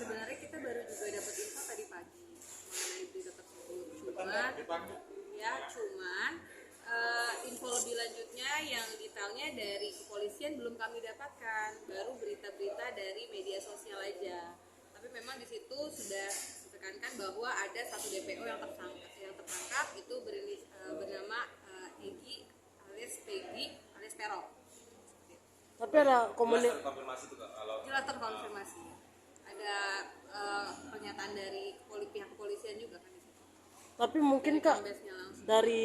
sebenarnya kita baru juga dapat info tadi pagi mengenai berita tersebut. Cuman info lebih lanjutnya yang detailnya dari kepolisian belum kami dapatkan, baru berita-berita dari media sosial aja. Tapi memang di situ sudah ditekankan bahwa ada satu DPO yang tertangkap itu bernama Egi alias Peggy alias Peron. Tapi ada terkonfirmasi tuh Kak, kalau Jelas terkonfirmasi. Ada pernyataan dari pihak kepolisian juga kan di situ. tapi mungkin Kak Kombesnya langsung. dari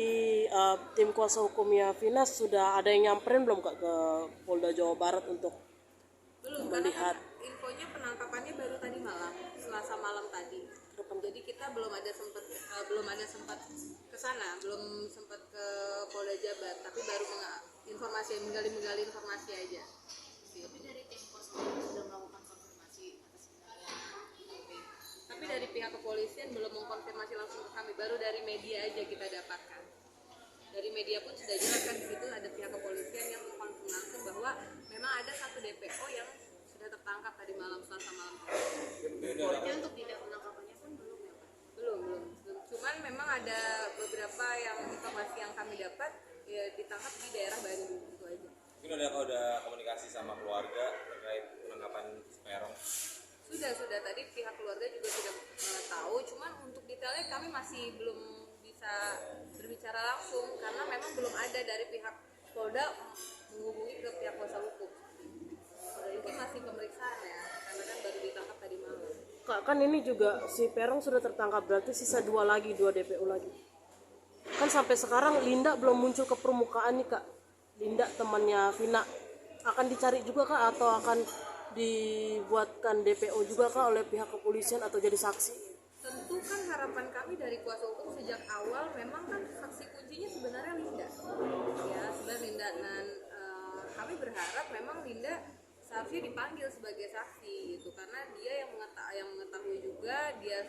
tim kuasa hukumnya Vina sudah ada yang nyamperin belum Kak ke Polda Jawa Barat untuk Belum, melihat? karena kan infonya penangkapannya baru tadi malam, Selasa malam tadi. Jadi kita belum ada sempat ke sana, belum sempat ke Polda Jabar, tapi baru menggali informasi aja. Tapi dari tim kuasa hukum sudah melakukan konfirmasi atas kebenaran. Tapi dari pihak kepolisian belum mengkonfirmasi langsung ke kami, baru dari media aja kita dapatkan. Dari media pun sudah jelas kan di situ ada pihak kepolisian yang mengkonfirmasi langsung bahwa memang ada satu DPO yang sudah tertangkap tadi malam, Selasa malam. Jadi untuk tidak penangkapannya pun belum ya Pak? Belum. Cuman memang ada beberapa yang informasi yang kami dapat ya ditangkap di daerah Bandung itu aja. mungkin udah komunikasi sama keluarga terkait penangkapan Peron. Sudah tadi pihak keluarga juga sudah tahu, cuman untuk detailnya kami masih belum bisa berbicara langsung karena memang belum ada dari pihak Polda menghubungi ke pihak kuasa hukum. Mungkin masih pemeriksaan ya, karena kan baru ditangkap tadi malam. Kak, kan ini juga si Peron sudah tertangkap, berarti sisa dua DPO lagi. Kan sampai sekarang Linda belum muncul ke permukaan nih Kak. Linda temannya Vina akan dicari juga Kak atau akan dibuatkan DPO juga Kak oleh pihak kepolisian atau jadi saksi? Tentu kan harapan kami dari kuasa hukum sejak awal memang kan saksi kuncinya sebenarnya Linda. Ya, sebenarnya Linda dan kami berharap memang Linda seharusnya dipanggil sebagai saksi gitu karena dia yang mengetahui juga dia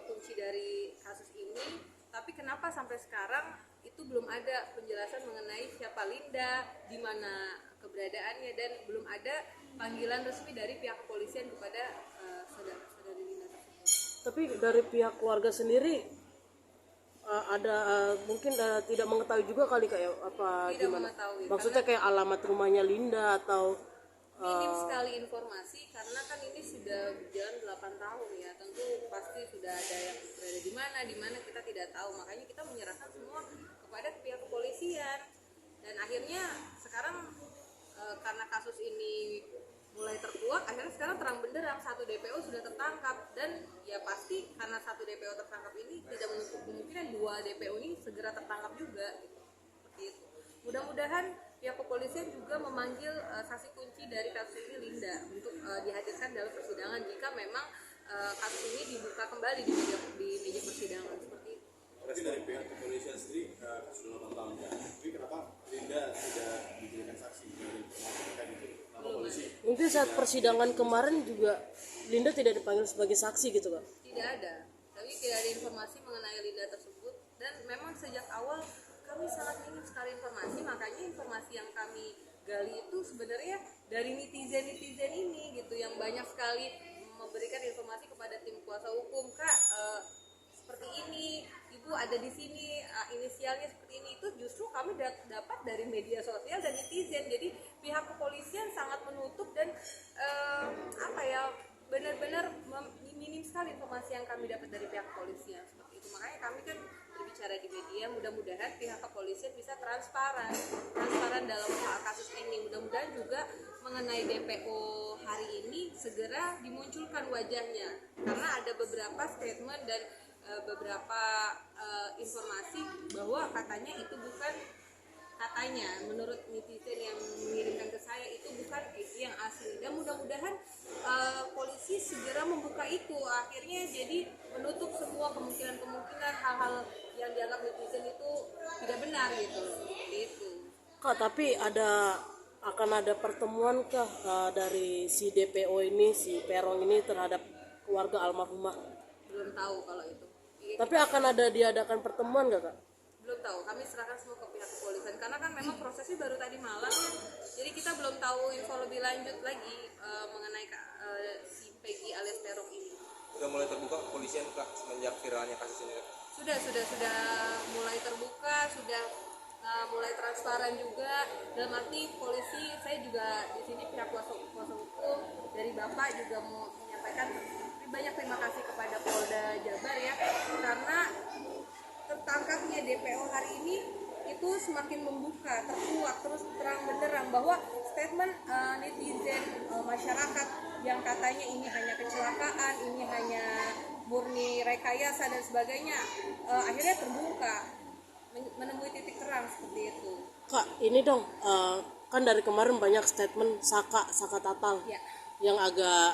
kunci dari kasus ini. Tapi kenapa sampai sekarang itu belum ada penjelasan mengenai siapa Linda, di mana keberadaannya dan belum ada panggilan resmi dari pihak kepolisian kepada saudari Linda tersebut. Tapi dari pihak keluarga sendiri ada mungkin tidak mengetahui juga kali kayak apa Tidak gimana? mengetahui, Maksudnya kayak alamat rumahnya Linda atau minim sekali informasi karena kan ini sudah berjalan 8 tahun ya, tentu pasti sudah ada yang berada di mana kita tidak tahu, makanya kita menyerahkan semua kepada pihak kepolisian dan akhirnya sekarang karena kasus ini mulai terkuak, akhirnya sekarang terang benderang satu DPO sudah tertangkap dan ya pasti karena satu DPO tertangkap ini tidak menutup kemungkinan dua DPO ini segera tertangkap juga gitu. Seperti itu. Mudah-mudahan pihak kepolisian juga memanggil saksi kunci dari kasus ini Linda untuk dihadirkan dalam persidangan jika memang kasus ini dibuka kembali di meja persidangan seperti itu. Tapi dari pihak kepolisian sendiri sudah 8 tahun ya. Tapi kenapa Linda tidak dijadikan saksi dari pengakuan itu sama polisi? mungkin saat persidangan kemarin juga Linda tidak dipanggil sebagai saksi gitu Kak? Tidak ada, tapi tidak ada informasi mengenai Linda tersebut dan memang sejak awal kami sangat minim sekali informasi, makanya informasi yang kami gali itu sebenarnya dari netizen ini gitu yang banyak sekali memberikan informasi kepada tim kuasa hukum, Kak seperti ini, ibu ada di sini, inisialnya seperti ini, itu justru kami dapat dari media sosial dan netizen. Jadi pihak kepolisian sangat menutup dan benar-benar minim sekali informasi yang kami dapat dari pihak kepolisian seperti itu. Makanya kami kan berbicara di media, mudah-mudahan pihak kepolisian bisa transparan dalam kasus ini. Mudah-mudahan juga mengenai DPO hari ini segera dimunculkan wajahnya, karena ada beberapa statement dan beberapa informasi bahwa katanya itu bukan, katanya menurut netizen yang mengirimkan ke saya itu bukan Egi yang asli, dan mudah-mudahan polisi segera membuka itu, akhirnya jadi menutup semua kemungkinan hal-hal yang dianggap netizen itu tidak benar gitu. Kak, tapi akan ada pertemuan kah dari si DPO ini, si Peron ini terhadap keluarga almarhumah? Belum tahu kalau itu. Tapi akan ada diadakan pertemuan nggak Kak? Belum tahu, kami serahkan semua ke pihak kepolisian karena kan memang prosesnya baru tadi malam ya. Jadi kita belum tahu info lebih lanjut lagi mengenai si Peggy alias Peron ini. Udah mulai terbuka kepolisian Kak semenjak viralnya kasus ini Kak? Sudah mulai terbuka, sudah mulai transparan juga. Dalam arti polisi, saya juga di sini pihak kuasa hukum dari Bapak juga mau menyampaikan banyak terima kasih kepada Polda Jabar ya, karena tertangkapnya DPO hari ini itu semakin membuka, terkuak, terus terang benderang bahwa statement netizen masyarakat yang katanya ini hanya kecelakaan, ini hanya murni rekayasa dan sebagainya, akhirnya terbuka, menemui titik terang seperti itu. Kak, ini dong, kan dari kemarin banyak statement Saka Tatal Ya. yang agak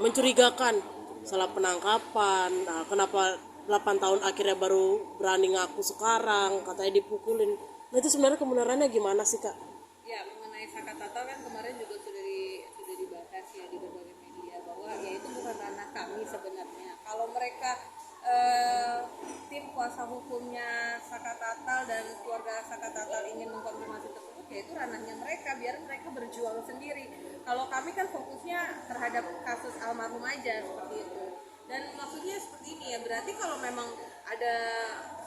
mencurigakan, salah penangkapan, kenapa 8 tahun akhirnya baru berani ngaku sekarang, katanya dipukulin. Nah itu sebenarnya kebenarannya gimana sih Kak? Ya, mengenai Saka Tatal kan kemarin juga sudah dibahas ya di berbagai media bahwa ya itu bukan ranah kami sebenarnya. Kalau mereka tim kuasa hukumnya Saka Tatal dan keluarga Saka Tatal ingin mengkonfirmasi tersebut, ya itu ranahnya mereka, biar mereka berjuang sendiri. Kalau kami kan fokusnya terhadap kasus almarhum aja seperti itu. Dan maksudnya seperti ini ya, berarti kalau memang ada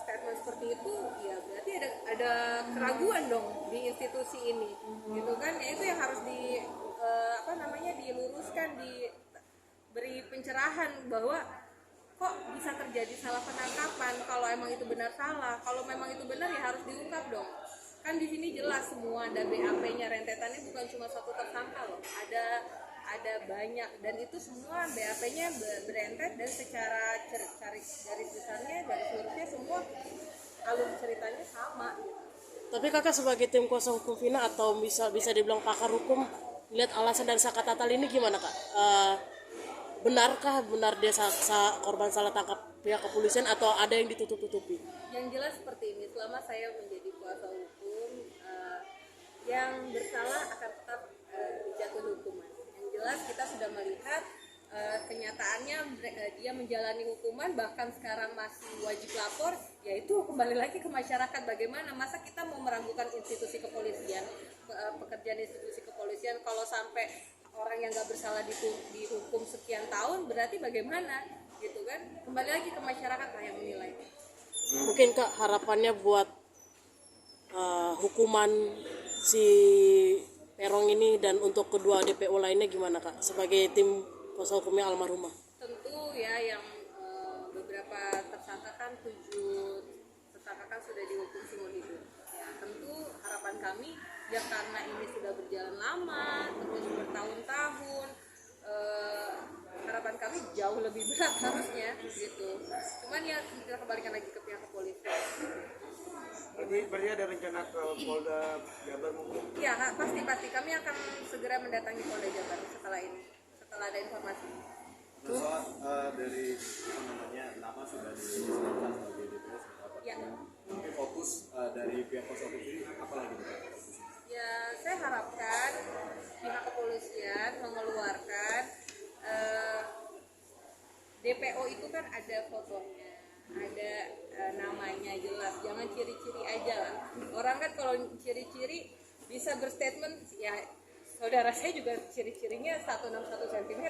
statement seperti itu, ya berarti ada keraguan dong di institusi ini, gitu kan? Ya itu yang harus diluruskan, diberi pencerahan bahwa kok bisa terjadi salah penangkapan. Kalau emang itu benar salah, kalau memang itu benar ya harus diungkap dong. Kan di sini jelas semua ada BAP-nya, rentetannya bukan cuma satu tersangka loh, ada banyak, dan itu semua BAP-nya berentet dan secara garis besarnya, garis lurusnya semua alur ceritanya sama. Tapi kakak sebagai tim kuasa hukum Vina atau bisa dibilang pakar hukum, lihat alasan dari Saka Tatal ini gimana Kak? Benarkah dia korban salah tangkap pihak kepolisian atau ada yang ditutup-tutupi? Yang jelas seperti ini, selama saya menjadi kuasa hukum, yang bersalah akan tetap dijatuhi hukuman. Yang jelas kita sudah melihat kenyataannya dia menjalani hukuman, bahkan sekarang masih wajib lapor, yaitu kembali lagi ke masyarakat. Bagaimana masa kita mau meragukan institusi kepolisian, pekerjaan institusi kepolisian, kalau sampai orang yang nggak bersalah dihukum sekian tahun, berarti bagaimana gitu kan? Kembali lagi ke masyarakat lah yang menilai. Mungkin Kak harapannya buat hukuman si Peron ini dan untuk kedua DPO lainnya gimana Kak sebagai tim kuasa hukumnya almarhumah? Tentu ya, yang beberapa tersangka kan 7 tersangka kan sudah dihukum seumur hidup. Ya, tentu harapan kami ya, karena ini sudah berjalan lama, terus bertahun-tahun, harapan kami jauh lebih berat harusnya gitu. Cuman ya kita kembalikan lagi ke pihak kepolisian. Berarti ada rencana ke Polda Jabar mungkin? Ya pasti kami akan segera mendatangi Polda Jabar setelah ini, setelah ada informasi. Nah, soal dari nama sudah ditetapkan sebagai DPO seperti apa? Ya. Mungkin fokus dari pihak kuasa hukum ini apa lagi Pak? Ya, saya harapkan pihak kepolisian mengeluarkan DPO itu kan ada fotonya, ada namanya jelas, jangan ciri-ciri aja lah. Orang kan kalau ciri-ciri bisa berstatement, ya saudara saya juga ciri-cirinya 161 cm,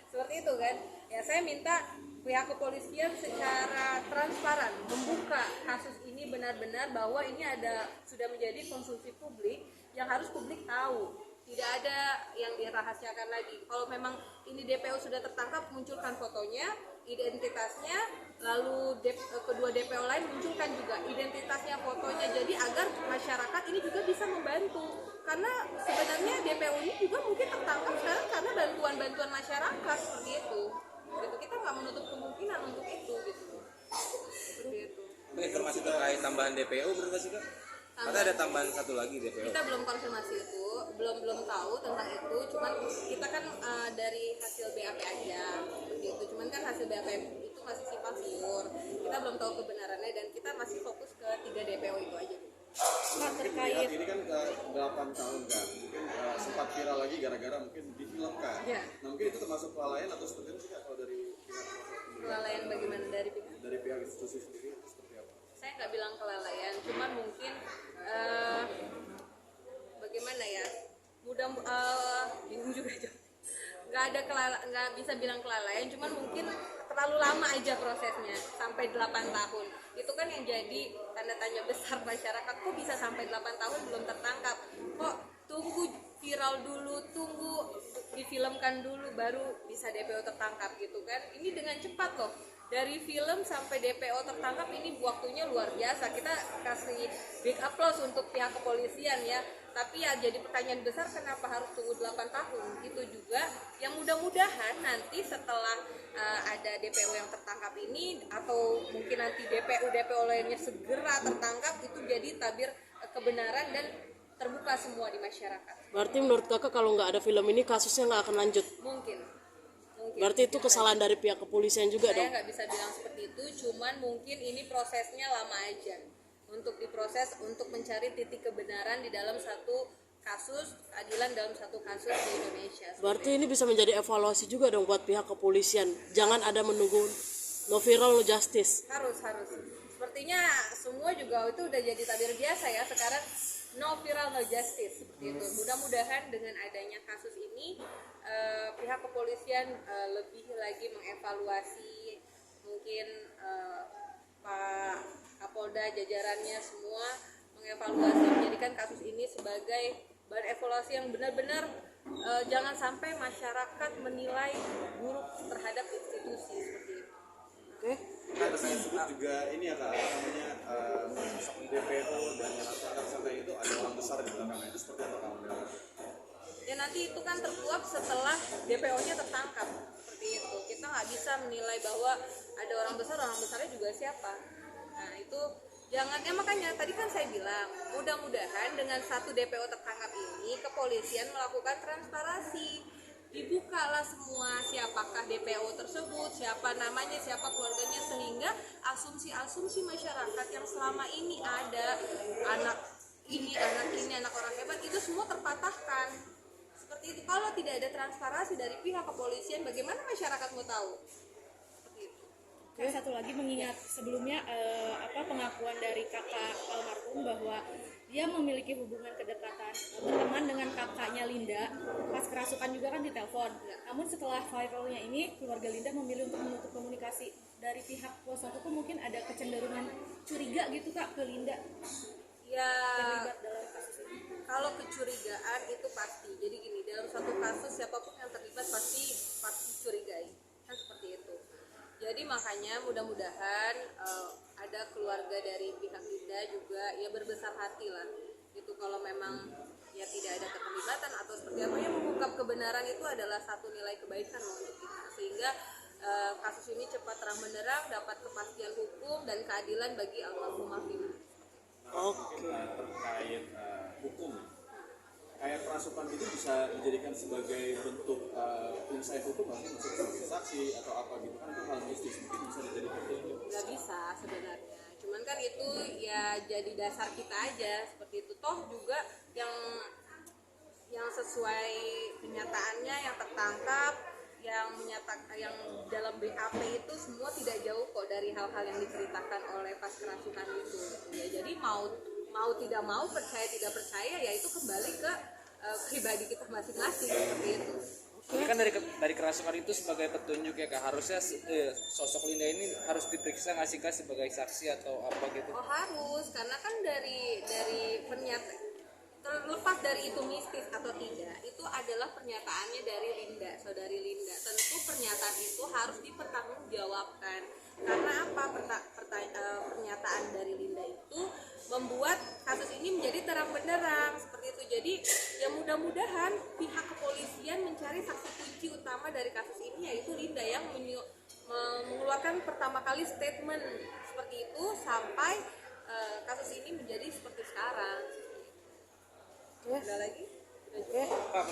seperti itu kan. Ya saya minta pihak kepolisian secara transparan membuka kasus ini benar-benar, bahwa ini sudah menjadi konsumsi publik yang harus publik tahu, tidak ada yang dirahasiakan lagi. Kalau memang ini DPO sudah tertangkap, munculkan fotonya, identitasnya, lalu kedua DPO lain munculkan juga identitasnya, fotonya, jadi agar masyarakat ini juga bisa membantu. Karena sebenarnya DPO ini juga mungkin tertangkap sekarang karena bantuan masyarakat seperti itu. Gitu. Kita nggak menutup kemungkinan untuk itu gitu. Seperti itu. Informasi terkait tambahan DPO benar nggak sih Kak? Katanya ada tambahan satu lagi DPO. Kita belum konfirmasi itu, belum tahu tentang itu. Cuman kita kan dari hasil BAP aja, begitu. Cuman kan hasil BAP itu masih simpang siur. Kita belum tahu kebenarannya dan kita masih fokus ke 3 DPO itu aja. Nah terkait Ini kan 8 tahun kan, mungkin sempat viral lagi gara-gara mungkin difilmkan. Ya. Nah mungkin itu termasuk kelalaian atau seperti apa sih Kak, kalau dari pihak kuasa hukum? Kelalaian bagaimana dari pihak? Dari pihak institusi sendiri seperti apa? saya nggak bilang kelalaian, cuman mungkin bagaimana ya, bingung juga jawab. Nggak bisa bilang kelalaian, cuman mungkin terlalu lama aja prosesnya sampai 8 tahun. Itu kan yang jadi tanda tanya besar masyarakat, kok bisa sampai 8 tahun belum tertangkap, kok tunggu viral dulu, tunggu difilmkan dulu baru bisa DPO tertangkap gitu kan. Ini dengan cepat loh, dari film sampai DPO tertangkap ini waktunya luar biasa. Kita kasih big applause untuk pihak kepolisian ya. Tapi ya jadi pertanyaan besar, kenapa harus tunggu 8 tahun? Itu juga yang mudah-mudahan nanti setelah ada DPO yang tertangkap ini, atau mungkin nanti DPO lainnya segera tertangkap, itu jadi tabir kebenaran dan terbuka semua di masyarakat. Berarti menurut kakak kalau nggak ada film ini kasusnya nggak akan lanjut? Mungkin. Berarti itu kesalahan dari pihak kepolisian juga Saya dong? nggak bisa bilang seperti itu, cuman mungkin ini prosesnya lama aja untuk diproses, untuk mencari titik kebenaran di dalam satu kasus, keadilan dalam satu kasus di Indonesia. Berarti ini bisa menjadi evaluasi juga dong buat pihak kepolisian. Jangan ada menunggu no viral no justice. Harus. Sepertinya semua juga itu udah jadi tabir biasa ya sekarang, no viral no justice seperti itu. Mudah-mudahan dengan adanya kasus ini pihak kepolisian lebih lagi mengevaluasi, mungkin Pak Kapolda jajarannya semua mengevaluasi, menjadikan kasus ini sebagai bahan evaluasi yang benar-benar jangan sampai masyarakat menilai buruk terhadap institusi seperti itu. Oke. Nah, saya sebut juga ini ya kak, apa namanya, DPO dan tersangka itu ada orang besar di belakangnya, itu seperti apa kamu? Ya nanti itu kan terkuak setelah DPO-nya tertangkap seperti itu. Kita nggak bisa menilai bahwa ada orang besarnya juga siapa. Nah itu jangan, ya makanya tadi kan saya bilang, mudah-mudahan dengan satu DPO tertangkap ini kepolisian melakukan transparansi, dibukalah semua siapakah DPO tersebut, siapa namanya, siapa keluarganya, sehingga asumsi masyarakat yang selama ini ada anak orang hebat itu semua terpatahkan. Seperti itu. Kalau tidak ada transparansi dari pihak kepolisian, bagaimana masyarakat mau tahu? Seperti itu. Dan satu lagi, mengingat sebelumnya pengakuan dari kakak almarhum bahwa dia memiliki hubungan kedekatan berteman dengan kakaknya Linda pas kerasukan juga kan ditelepon. Namun setelah viralnya ini, keluarga Linda memilih untuk menutup komunikasi. Dari pihak kuasa hukum mungkin ada kecenderungan curiga gitu kak ke Linda Ya, terlibat dalam kasus ini. kalau kecurigaan itu pasti. Jadi gini, dalam satu kasus siapapun yang terlibat pasti curigai, kan seperti itu. Jadi makanya mudah-mudahan ada keluarga dari pihak Linda juga ya berbesar hati lah. Itu kalau memang ya tidak ada keterlibatan atau seperti apa, yang mengungkap kebenaran itu adalah satu nilai kebaikan loh untuk kita, sehingga kasus ini cepat terang benderang, dapat kepastian hukum dan keadilan bagi almarhumah Vina. Oke. Terkait hukum, kayak kerasukan itu bisa dijadikan sebagai bentuk insight hukum nggak sih, maksudnya sebagai saksi atau apa gitu kan, itu hal mistis mungkin bisa dijadikan petunjuk. Nggak bisa sebenarnya, cuman kan itu ya jadi dasar kita aja seperti itu. Toh juga yang sesuai kenyataannya, yang tertangkap, yang dalam BAP itu semua tidak jauh kok dari hal-hal yang diceritakan oleh pas kerasukan itu ya. Jadi mau tidak mau, percaya tidak percaya, ya itu kembali ke pribadi kita masing-masing seperti itu. Tapi kan dari kerasukan itu sebagai petunjuk ya kak, harusnya sosok Linda ini harus diperiksa nggak sih kak sebagai saksi atau apa gitu? Oh harus, karena kan dari pernyataan, terlepas dari itu mistis atau tidak, itu adalah pernyataannya dari Linda, saudari Linda. Tentu pernyataan itu harus dipertanggungjawabkan. Karena apa? Pernyataan dari Linda itu membuat kasus ini menjadi terang benderang seperti itu. Jadi ya mudah-mudahan pihak kepolisian mencari saksi kunci utama dari kasus ini, yaitu Linda, yang mengeluarkan pertama kali statement seperti itu sampai kasus ini menjadi seperti sekarang. Oke. Ada lagi? Oke. Kak,